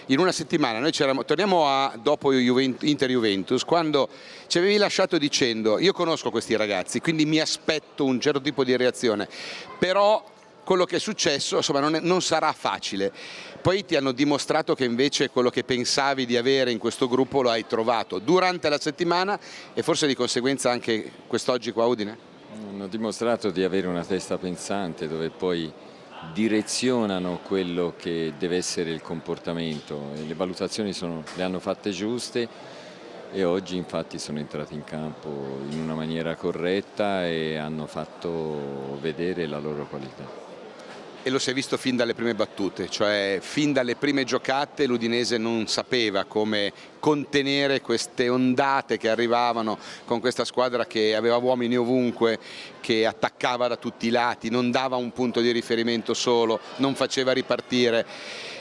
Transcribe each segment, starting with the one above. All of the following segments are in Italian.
In una settimana noi torniamo a dopo Inter-Juventus, quando ci avevi lasciato dicendo: io conosco questi ragazzi, quindi mi aspetto un certo tipo di reazione, però quello che è successo insomma non sarà facile. Poi ti hanno dimostrato che invece quello che pensavi di avere in questo gruppo lo hai trovato durante la settimana e forse di conseguenza anche quest'oggi qua a Udine? Hanno dimostrato di avere una testa pensante, dove poi direzionano quello che deve essere il comportamento, e le valutazioni le hanno fatte giuste, e oggi infatti sono entrati in campo in una maniera corretta e hanno fatto vedere la loro qualità. E lo si è visto fin dalle prime battute, cioè fin dalle prime giocate l'Udinese non sapeva come contenere queste ondate che arrivavano con questa squadra che aveva uomini ovunque, che attaccava da tutti i lati, non dava un punto di riferimento solo, non faceva ripartire.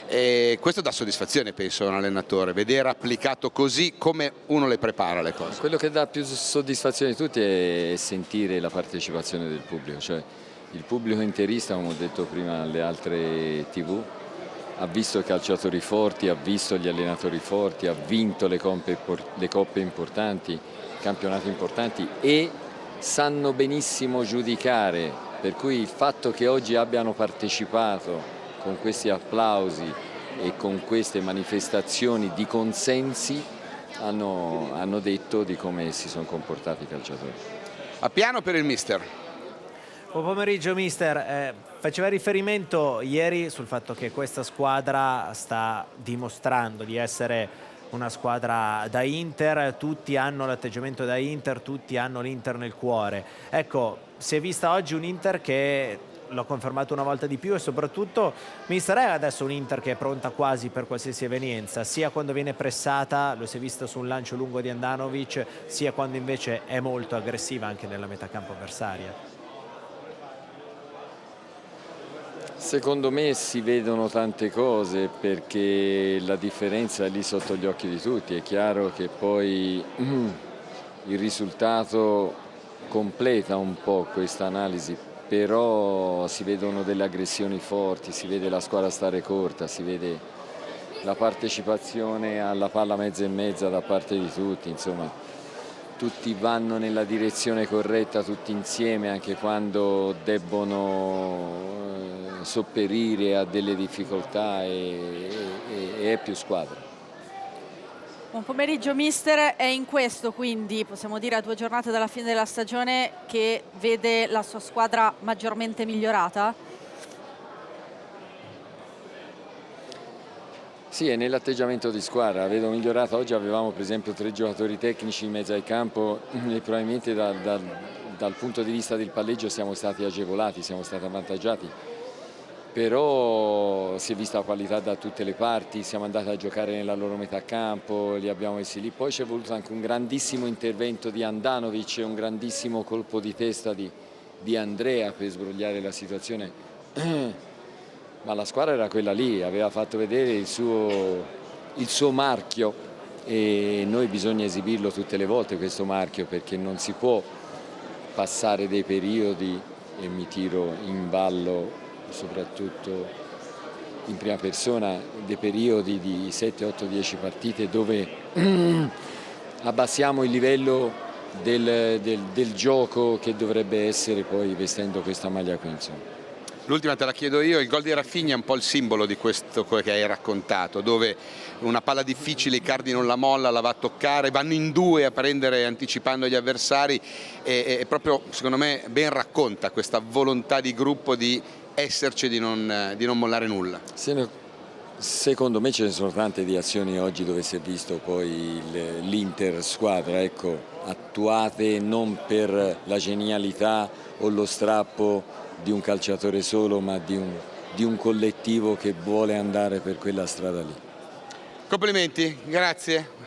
E questo dà soddisfazione, penso, a un allenatore, vedere applicato così come uno le prepara le cose. Quello che dà più soddisfazione di tutti è sentire la partecipazione del pubblico, cioè il pubblico interista, come ho detto prima alle altre TV, ha visto calciatori forti, ha visto gli allenatori forti, ha vinto le coppe importanti, campionati importanti, e sanno benissimo giudicare, per cui il fatto che oggi abbiano partecipato con questi applausi e con queste manifestazioni di consensi hanno detto di come si sono comportati i calciatori. A piano per il mister. Buon pomeriggio mister, faceva riferimento ieri sul fatto che questa squadra sta dimostrando di essere una squadra da Inter, tutti hanno l'atteggiamento da Inter, tutti hanno l'Inter nel cuore. Ecco, si è vista oggi un Inter che l'ho confermato una volta di più, e soprattutto mister, è adesso un Inter che è pronta quasi per qualsiasi evenienza, sia quando viene pressata, lo si è visto su un lancio lungo di Handanovic, sia quando invece è molto aggressiva anche nella metacampo avversaria. Secondo me si vedono tante cose, perché la differenza è lì sotto gli occhi di tutti. È chiaro che poi il risultato completa un po' questa analisi, però si vedono delle aggressioni forti, si vede la squadra stare corta, si vede la partecipazione alla palla mezza e mezza da parte di tutti, insomma tutti vanno nella direzione corretta, tutti insieme, anche quando debbono sopperire a delle difficoltà, e è più squadra. Buon pomeriggio mister, è in questo quindi, possiamo dire a 2 giornate dalla fine della stagione, che vede la sua squadra maggiormente migliorata? Sì, è nell'atteggiamento di squadra, vedo migliorata. Oggi avevamo per esempio 3 giocatori tecnici in mezzo al campo e probabilmente dal punto di vista del palleggio siamo stati agevolati, siamo stati avvantaggiati, però si è vista qualità da tutte le parti, siamo andati a giocare nella loro metà campo, li abbiamo messi lì. Poi c'è voluto anche un grandissimo intervento di Handanovic e un grandissimo colpo di testa di Andrea per sbrogliare la situazione. Ma la squadra era quella lì, aveva fatto vedere il suo marchio, e noi bisogna esibirlo tutte le volte questo marchio, perché non si può passare dei periodi, e mi tiro in ballo soprattutto in prima persona, dei periodi di 7, 8, 10 partite dove abbassiamo il livello del gioco che dovrebbe essere poi vestendo questa maglia qui, insomma. L'ultima te la chiedo io, il gol di Rafinha è un po' il simbolo di questo che hai raccontato, dove una palla difficile, Icardi non la molla, la va a toccare, vanno in 2 a prendere anticipando gli avversari, e proprio secondo me ben racconta questa volontà di gruppo di esserci e di non mollare nulla. Secondo me ce ne sono tante di azioni oggi dove si è visto poi l'Inter squadra, ecco, attuate non per la genialità o lo strappo di un calciatore solo, ma di un collettivo che vuole andare per quella strada lì. Complimenti, grazie.